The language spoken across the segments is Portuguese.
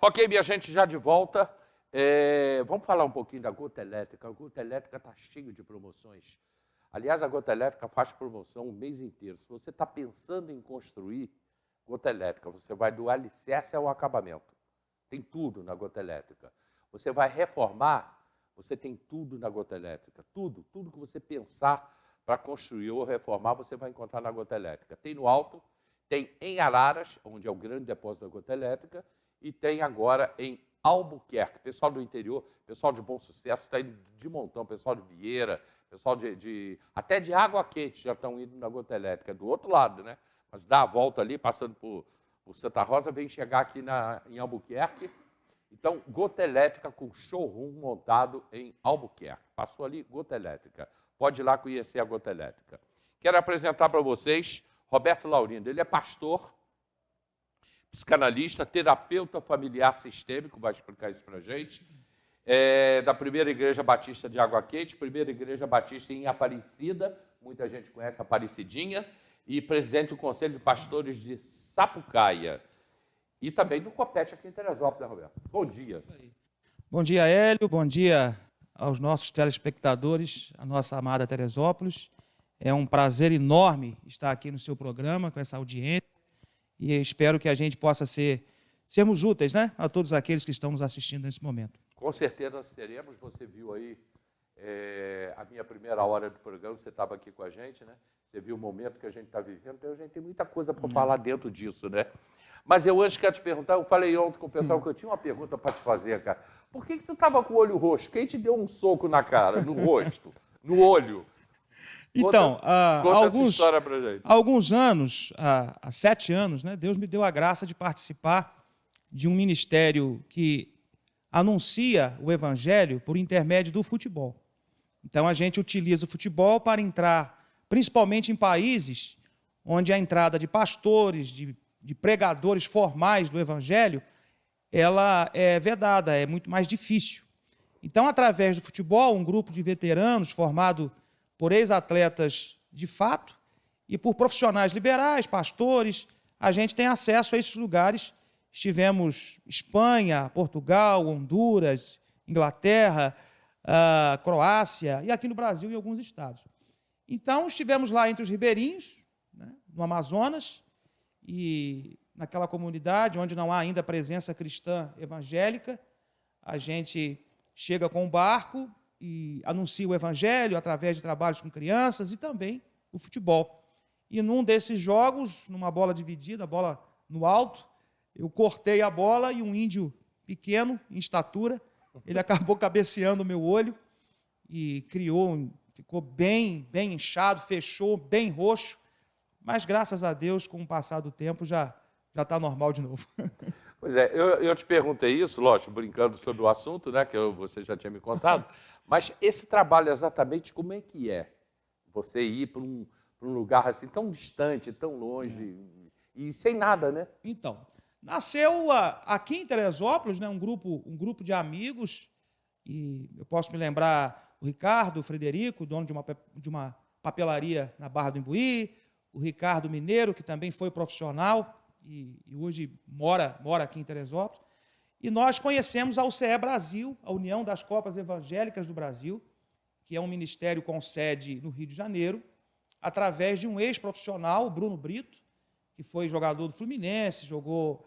Ok, minha gente, já de volta. Vamos falar um pouquinho da Gota Elétrica. A Gota Elétrica está cheio de promoções. Aliás, a Gota Elétrica faz promoção o mês inteiro. Se você está pensando em construir Gota Elétrica, você vai do alicerce ao acabamento. Tem tudo na Gota Elétrica. Você vai reformar, você tem tudo na Gota Elétrica. Tudo que você pensar para construir ou reformar, você vai encontrar na Gota Elétrica. Tem no Alto, tem em Araras, onde é o grande depósito da Gota Elétrica, e tem agora em Albuquerque. Pessoal do interior, pessoal de Bom Sucesso, está indo de montão, pessoal de Vieira, pessoal até de Água Quente já estão indo na Gota Elétrica, do outro lado, né? Mas dá a volta ali, passando por Santa Rosa, vem chegar aqui em Albuquerque. Então, Gota Elétrica com showroom montado em Albuquerque. Passou ali, Gota Elétrica. Pode ir lá conhecer a Gota Elétrica. Quero apresentar para vocês Roberto Laurindo. Ele é pastor, psicanalista, terapeuta familiar sistêmico, vai explicar isso para a gente, da Primeira Igreja Batista de Água Quente, Primeira Igreja Batista em Aparecida, muita gente conhece a Aparecidinha, e presidente do Conselho de Pastores de Sapucaia. E também do Copete aqui em Teresópolis, né, Roberto? Bom dia. Bom dia, Hélio. Bom dia aos nossos telespectadores, a nossa amada Teresópolis. É um prazer enorme estar aqui no seu programa, com essa audiência, e espero que a gente possa sermos úteis, né, a todos aqueles que estão nos assistindo nesse momento. Com certeza seremos. Você viu aí a minha primeira hora do programa, você estava aqui com a gente, né? Você viu o momento que a gente está vivendo, então a gente tem muita coisa para falar dentro disso, né? Mas eu antes quero te perguntar, eu falei ontem com o pessoal que eu tinha uma pergunta para te fazer, cara. Por que tu estava com o olho roxo? Quem te deu um soco na cara, no rosto, no olho? Então, conta essa história pra gente. Há alguns anos, há 7 anos, né, Deus me deu a graça de participar de um ministério que anuncia o evangelho por intermédio do futebol. Então, a gente utiliza o futebol para entrar, principalmente em países onde a entrada de pastores, de pregadores formais do evangelho, ela é vedada, é muito mais difícil. Então, através do futebol, um grupo de veteranos formado por ex-atletas de fato e por profissionais liberais, pastores, a gente tem acesso a esses lugares. Estivemos em Espanha, Portugal, Honduras, Inglaterra, Croácia e aqui no Brasil em alguns estados. Então, estivemos lá entre os ribeirinhos, né, no Amazonas, e naquela comunidade onde não há ainda presença cristã evangélica, a gente chega com um barco e anuncia o evangelho através de trabalhos com crianças e também o futebol. E num desses jogos, numa bola dividida, a bola no alto, eu cortei a bola e um índio pequeno, em estatura, ele acabou cabeceando o meu olho e ficou bem inchado, fechou, bem roxo, mas graças a Deus, com o passar do tempo, já está normal de novo. Pois é, eu te perguntei isso, lógico, brincando sobre o assunto, né, que você já tinha me contado, mas esse trabalho exatamente como é que é? Você ir para um lugar assim tão distante, tão longe, e sem nada, né? Então, nasceu aqui em Teresópolis, né, um grupo de amigos, e eu posso me lembrar o Ricardo, o Frederico, dono de uma papelaria na Barra do Imbuí, o Ricardo Mineiro, que também foi profissional e hoje mora aqui em Teresópolis, e nós conhecemos a UCE Brasil, a União das Copas Evangélicas do Brasil, que é um ministério com sede no Rio de Janeiro, através de um ex-profissional, o Bruno Brito, que foi jogador do Fluminense, jogou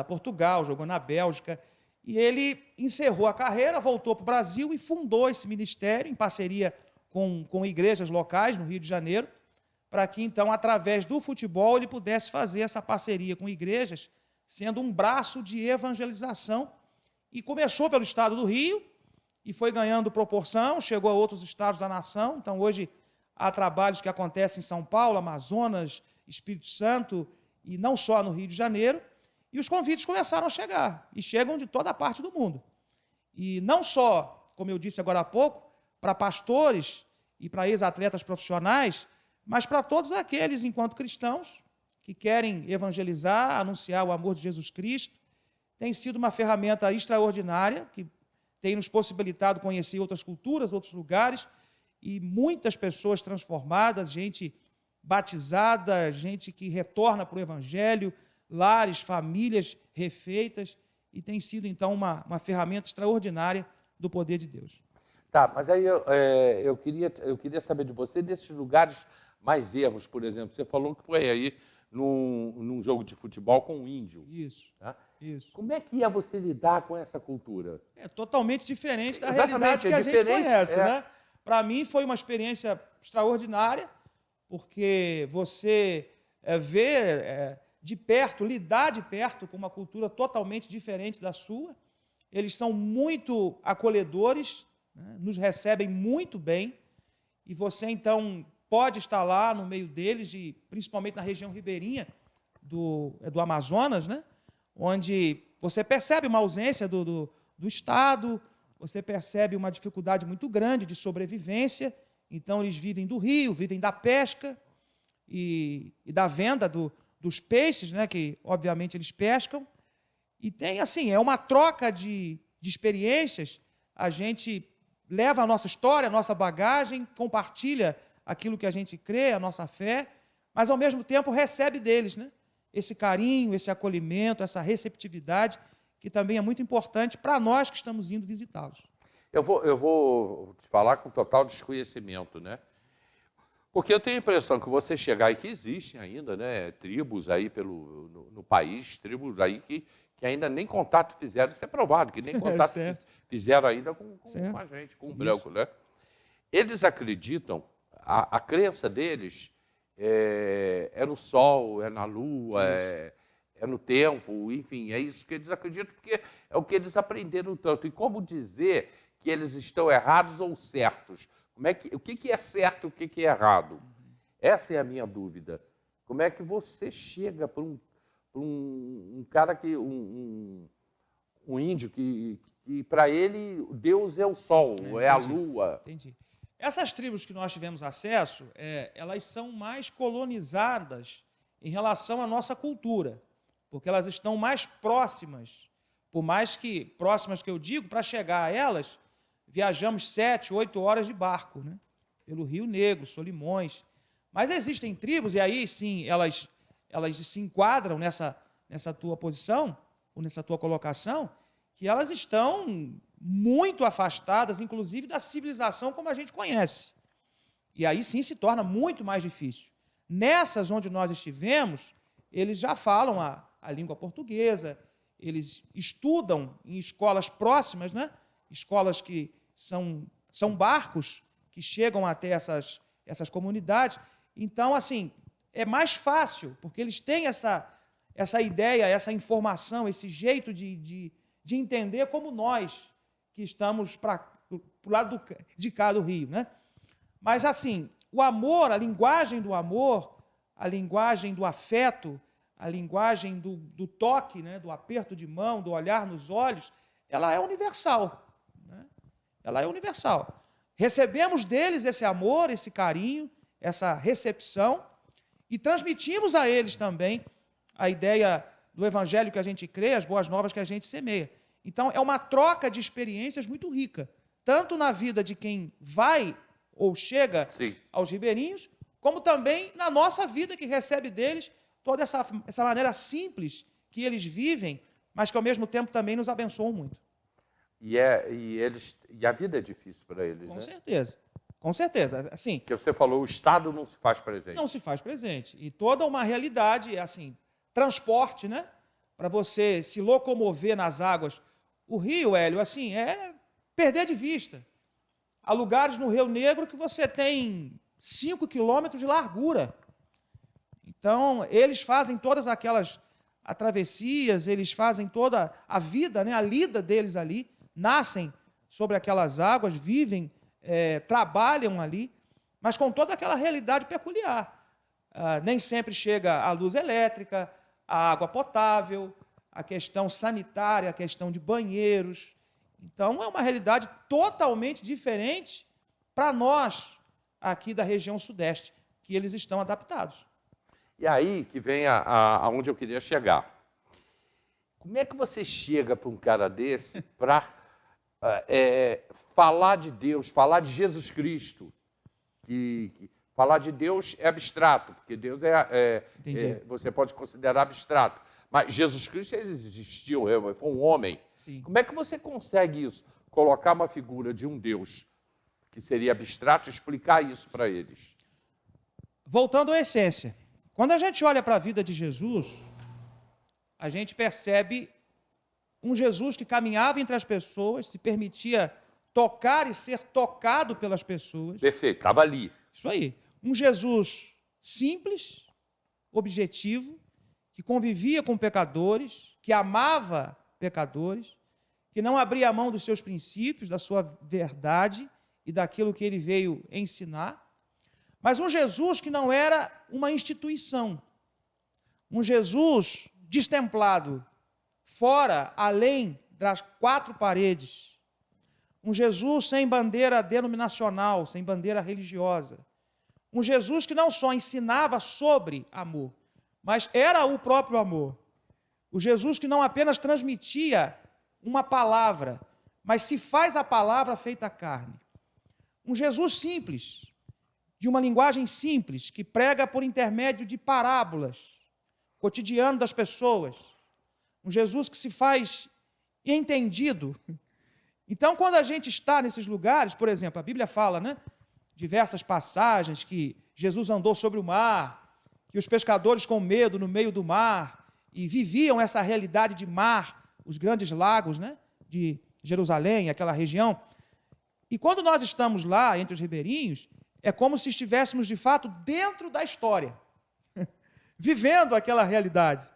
Portugal, jogou na Bélgica, e ele encerrou a carreira, voltou para o Brasil e fundou esse ministério em parceria com igrejas locais no Rio de Janeiro, para que, então, através do futebol, ele pudesse fazer essa parceria com igrejas, sendo um braço de evangelização, e começou pelo estado do Rio, e foi ganhando proporção, chegou a outros estados da nação. Então, hoje, há trabalhos que acontecem em São Paulo, Amazonas, Espírito Santo, e não só no Rio de Janeiro, e os convites começaram a chegar, e chegam de toda a parte do mundo. E não só, como eu disse agora há pouco, para pastores e para ex-atletas profissionais, mas para todos aqueles, enquanto cristãos, que querem evangelizar, anunciar o amor de Jesus Cristo. Tem sido uma ferramenta extraordinária, que tem nos possibilitado conhecer outras culturas, outros lugares, e muitas pessoas transformadas, gente batizada, gente que retorna para o Evangelho, lares, famílias refeitas, e tem sido, então, uma ferramenta extraordinária do poder de Deus. Tá, mas aí eu queria saber de você, desses lugares mais ermos, por exemplo. Você falou que foi aí num jogo de futebol com um índio. Isso, Tá? isso. Como é que ia você lidar com essa cultura? É totalmente diferente da Exatamente, realidade que é a gente diferente, conhece, é. né? Para mim foi uma experiência extraordinária, porque você vê de perto, lidar de perto com uma cultura totalmente diferente da sua. Eles são muito acolhedores, né? Nos recebem muito bem, e você então pode estar lá no meio deles, e principalmente na região ribeirinha do Amazonas, né? Onde você percebe uma ausência do Estado, você percebe uma dificuldade muito grande de sobrevivência. Então, eles vivem do rio, vivem da pesca e da venda dos peixes, né, que, obviamente, eles pescam. E tem, assim, é uma troca de experiências. A gente leva a nossa história, a nossa bagagem, compartilha aquilo que a gente crê, a nossa fé, mas, ao mesmo tempo, recebe deles, né? Esse carinho, esse acolhimento, essa receptividade, que também é muito importante para nós que estamos indo visitá-los. Eu vou te falar com total desconhecimento, né? Porque eu tenho a impressão que você chegar aí, que existem ainda, né, tribos aí no país, tribos aí que ainda nem contato fizeram, isso é provado, que nem contato fizeram ainda com a gente, com o branco, né? Eles acreditam, a crença deles é no sol, é na lua, é no tempo, enfim, é isso que eles acreditam, porque é o que eles aprenderam tanto. E como dizer que eles estão errados ou certos? O que é certo, o que é errado? Essa é a minha dúvida. Como é que você chega para um cara um índio que para ele Deus é o sol, é a lua? Entendi. Essas tribos que nós tivemos acesso, elas são mais colonizadas em relação à nossa cultura, porque elas estão mais próximas. Por mais que, próximas que eu digo, para chegar a elas, viajamos 7, 8 horas de barco, né? Pelo Rio Negro, Solimões. Mas existem tribos, e aí sim elas se enquadram nessa tua posição, ou nessa tua colocação, que elas estão muito afastadas, inclusive, da civilização como a gente conhece. E aí sim se torna muito mais difícil. Nessas onde nós estivemos, eles já falam a língua portuguesa, eles estudam em escolas próximas, né? Escolas que são barcos que chegam até essas comunidades. Então, assim, é mais fácil, porque eles têm essa ideia, essa informação, esse jeito de entender como nós, que estamos para o lado de cá do rio, né? Mas, assim, o amor, a linguagem do amor, a linguagem do afeto, a linguagem do toque, né? Do aperto de mão, do olhar nos olhos, ela é universal, né? Ela é universal. Recebemos deles esse amor, esse carinho, essa recepção, e transmitimos a eles também a ideia do evangelho que a gente crê, as boas novas que a gente semeia. Então, é uma troca de experiências muito rica, tanto na vida de quem vai ou chega aos ribeirinhos, como também na nossa vida, que recebe deles toda essa maneira simples que eles vivem, mas que, ao mesmo tempo, também nos abençoam muito. E a vida é difícil para eles, Com né? certeza. Com certeza. Assim, que você falou, o Estado não se faz presente. Não se faz presente. E toda uma realidade, assim, transporte, né? Para você se locomover nas águas. O rio, Hélio, assim, é perder de vista. Há lugares no Rio Negro que você tem 5 quilômetros de largura. Então, eles fazem todas aquelas travessias, eles fazem toda a vida, né, a lida deles ali, nascem sobre aquelas águas, vivem, trabalham ali, mas com toda aquela realidade peculiar. Nem sempre chega a luz elétrica, a água potável, a questão sanitária, a questão de banheiros. Então, é uma realidade totalmente diferente para nós, aqui da região sudeste, que eles estão adaptados. E aí que vem aonde eu queria chegar. Como é que você chega para um cara desse para falar de Deus, falar de Jesus Cristo? Falar de Deus é abstrato, porque Deus você pode considerar abstrato. Mas Jesus Cristo existiu, foi um homem. Sim. Como é que você consegue isso? Colocar uma figura de um Deus que seria abstrato e explicar isso para eles? Voltando à essência. Quando a gente olha para a vida de Jesus, a gente percebe um Jesus que caminhava entre as pessoas, se permitia tocar e ser tocado pelas pessoas. Perfeito, estava ali. Isso aí. Um Jesus simples, objetivo, que convivia com pecadores, que amava pecadores, que não abria mão dos seus princípios, da sua verdade e daquilo que ele veio ensinar. Mas um Jesus que não era uma instituição. Um Jesus destemplado, fora, além das quatro paredes. Um Jesus sem bandeira denominacional, sem bandeira religiosa. Um Jesus que não só ensinava sobre amor, mas era o próprio amor. O Jesus que não apenas transmitia uma palavra, mas se faz a palavra feita carne. Um Jesus simples, de uma linguagem simples, que prega por intermédio de parábolas, cotidiano das pessoas. Um Jesus que se faz entendido. Então, quando a gente está nesses lugares, por exemplo, a Bíblia fala, né, diversas passagens que Jesus andou sobre o mar, que os pescadores com medo no meio do mar, e viviam essa realidade de mar, os grandes lagos, né, de Jerusalém, aquela região. E quando nós estamos lá, entre os ribeirinhos, é como se estivéssemos, de fato, dentro da história, vivendo aquela realidade.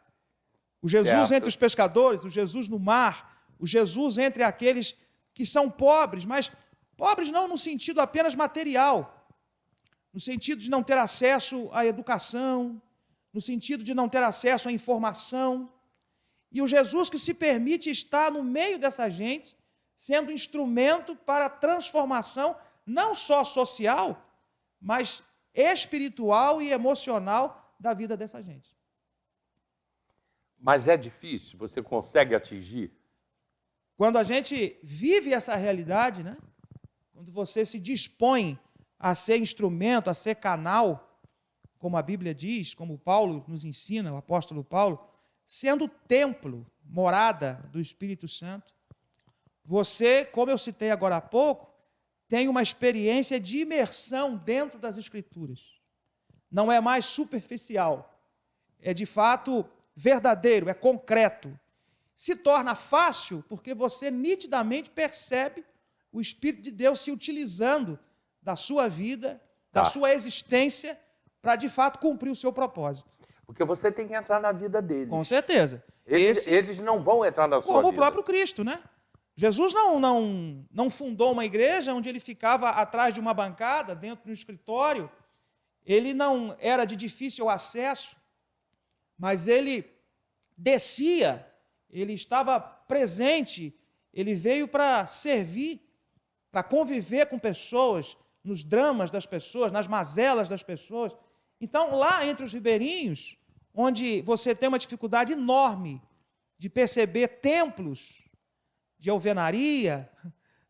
O Jesus entre os pescadores, o Jesus no mar, o Jesus entre aqueles que são pobres, mas pobres não no sentido apenas material, no sentido de não ter acesso à educação, no sentido de não ter acesso à informação. E o Jesus que se permite estar no meio dessa gente, sendo instrumento para a transformação, não só social, mas espiritual e emocional da vida dessa gente. Mas é difícil? Você consegue atingir? Quando a gente vive essa realidade, né? Quando você se dispõe a ser instrumento, a ser canal, como a Bíblia diz, como Paulo nos ensina, o apóstolo Paulo, sendo templo, morada do Espírito Santo, você, como eu citei agora há pouco, tem uma experiência de imersão dentro das Escrituras. Não é mais superficial, é de fato verdadeiro, é concreto. Se torna fácil porque você nitidamente percebe o Espírito de Deus se utilizando da sua vida, da sua existência, para de fato cumprir o seu propósito. Porque você tem que entrar na vida deles. Com certeza. Eles não vão entrar na sua vida. Como o próprio Cristo, né? Jesus não fundou uma igreja onde ele ficava atrás de uma bancada, dentro de um escritório. Ele não era de difícil acesso, mas ele descia, ele estava presente, ele veio para servir, para conviver com pessoas, nos dramas das pessoas, nas mazelas das pessoas. Então, lá entre os ribeirinhos, onde você tem uma dificuldade enorme de perceber templos de alvenaria,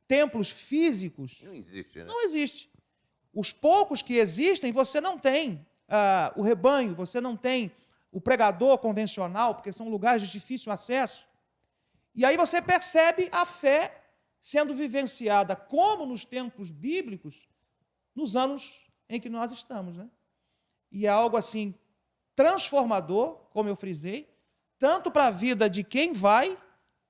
templos físicos. Não existe, né? Não existe. Os poucos que existem, você não tem o rebanho, você não tem o pregador convencional, porque são lugares de difícil acesso. E aí você percebe a fé sendo vivenciada, como nos tempos bíblicos, nos anos em que nós estamos, né? E é algo assim transformador, como eu frisei, tanto para a vida de quem vai,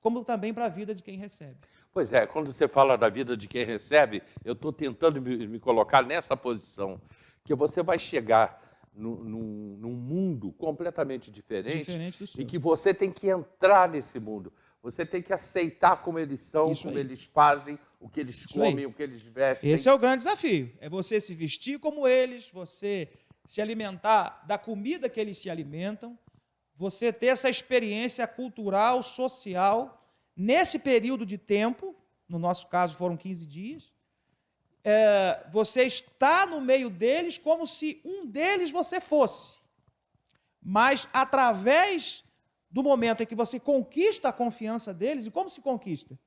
como também para a vida de quem recebe. Pois é, quando você fala da vida de quem recebe, eu estou tentando me colocar nessa posição, que você vai chegar num mundo completamente diferente do seu. E que você tem que entrar nesse mundo. Você tem que aceitar como eles são, Isso como aí. eles fazem, o que eles Isso comem, aí. o que eles vestem. Esse é o grande desafio, é você se vestir como eles, você se alimentar da comida que eles se alimentam, você ter essa experiência cultural, social, nesse período de tempo, no nosso caso foram 15 dias, você está no meio deles como se um deles você fosse. Mas através do momento em que você conquista a confiança deles, e como se conquista?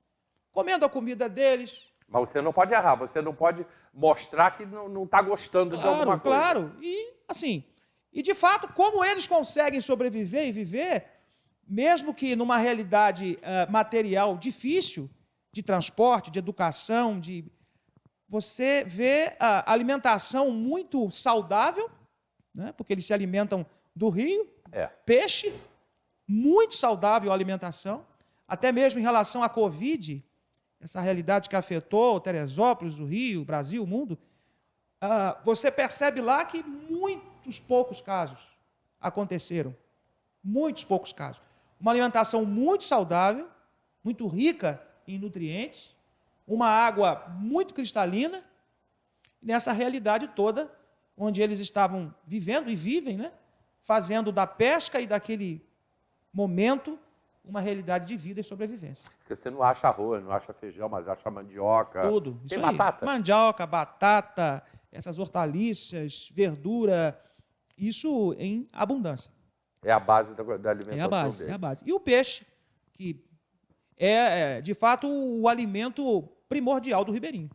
Comendo a comida deles. Mas você não pode errar, você não pode mostrar que não está gostando de alguma coisa. Claro, e assim, e de fato, como eles conseguem sobreviver e viver, mesmo que numa realidade material difícil, de transporte, de educação, você vê a alimentação muito saudável, né? Porque eles se alimentam do rio, peixe, muito saudável a alimentação, até mesmo em relação à Covid, essa realidade que afetou Teresópolis, o Rio, o Brasil, o mundo, você percebe lá que muitos poucos casos aconteceram. Muitos poucos casos. Uma alimentação muito saudável, muito rica em nutrientes, uma água muito cristalina, nessa realidade toda, onde eles estavam vivendo e vivem, né? Fazendo da pesca e daquele momento uma realidade de vida e sobrevivência. Porque você não acha arroz, não acha feijão, mas acha mandioca. Tudo. Tem Isso aí. batata. Mandioca, batata, essas hortaliças, verdura, isso em abundância. É a base da alimentação dele. É a base. E o peixe, que de fato, o alimento primordial do ribeirinho.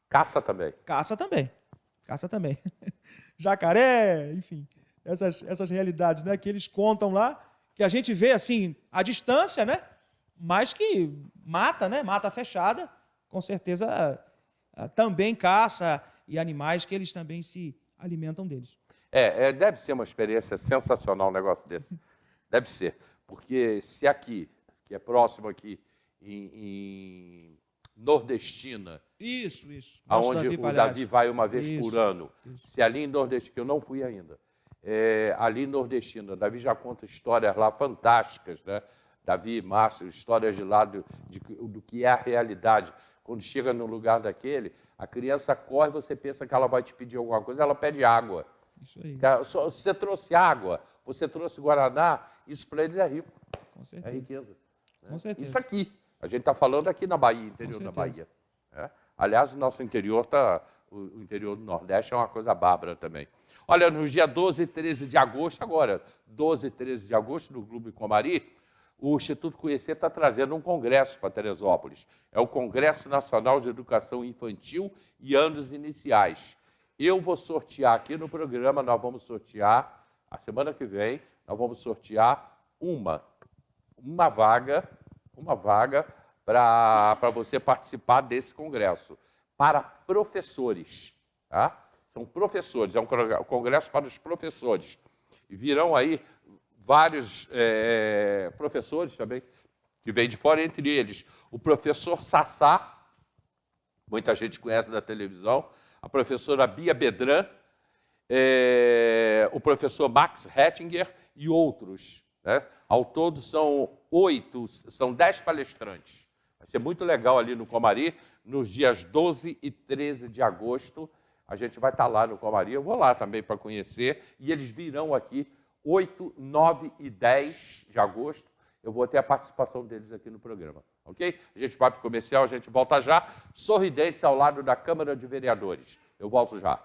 Caça também. Caça também. Caça também. Jacaré, enfim, essas realidades, né, que eles contam lá, que a gente vê assim, à distância, né, mas que mata, né, mata fechada, com certeza também caça e animais que eles também se alimentam deles. Deve ser uma experiência sensacional um negócio desse. Deve ser. Porque se aqui, que é próximo aqui, em Nordestina, isso. Aonde o Davi vai uma vez por ano, se ali em Nordestina, que eu não fui ainda, ali em Nordestina, Davi já conta histórias lá fantásticas, né? Davi e Márcio, histórias de lá do que é a realidade. Quando chega num lugar daquele, a criança corre, você pensa que ela vai te pedir alguma coisa, ela pede água. Isso aí. Você trouxe água, você trouxe Guaraná, isso para eles é rico. Com certeza. É riqueza. Né? Com certeza. Isso aqui. A gente está falando aqui na Bahia, interior da Bahia. Aliás, o nosso interior o interior do Nordeste é uma coisa bárbara também. Olha, nos dias 12 e 13 de agosto, agora, 12 e 13 de agosto, no Clube Comari, o Instituto Conhecer está trazendo um congresso para Teresópolis. É o Congresso Nacional de Educação Infantil e Anos Iniciais. Eu vou sortear aqui no programa, nós vamos sortear, a semana que vem, nós vamos sortear uma vaga para você participar desse congresso, para professores. Tá? São professores, é um congresso para os professores. E virão aí vários professores também, que vêm de fora, entre eles o professor Sassá, muita gente conhece da televisão, a professora Bia Bedran, o professor Max Hettinger e outros. Né? Ao todo são 10 palestrantes. Vai ser muito legal ali no Comari, nos dias 12 e 13 de agosto. A gente vai estar lá no Comari, eu vou lá também para conhecer, e eles virão aqui 8, 9 e 10 de agosto. Eu vou ter a participação deles aqui no programa, ok? A gente vai para o comercial, a gente volta já, sorridentes ao lado da Câmara de Vereadores. Eu volto já.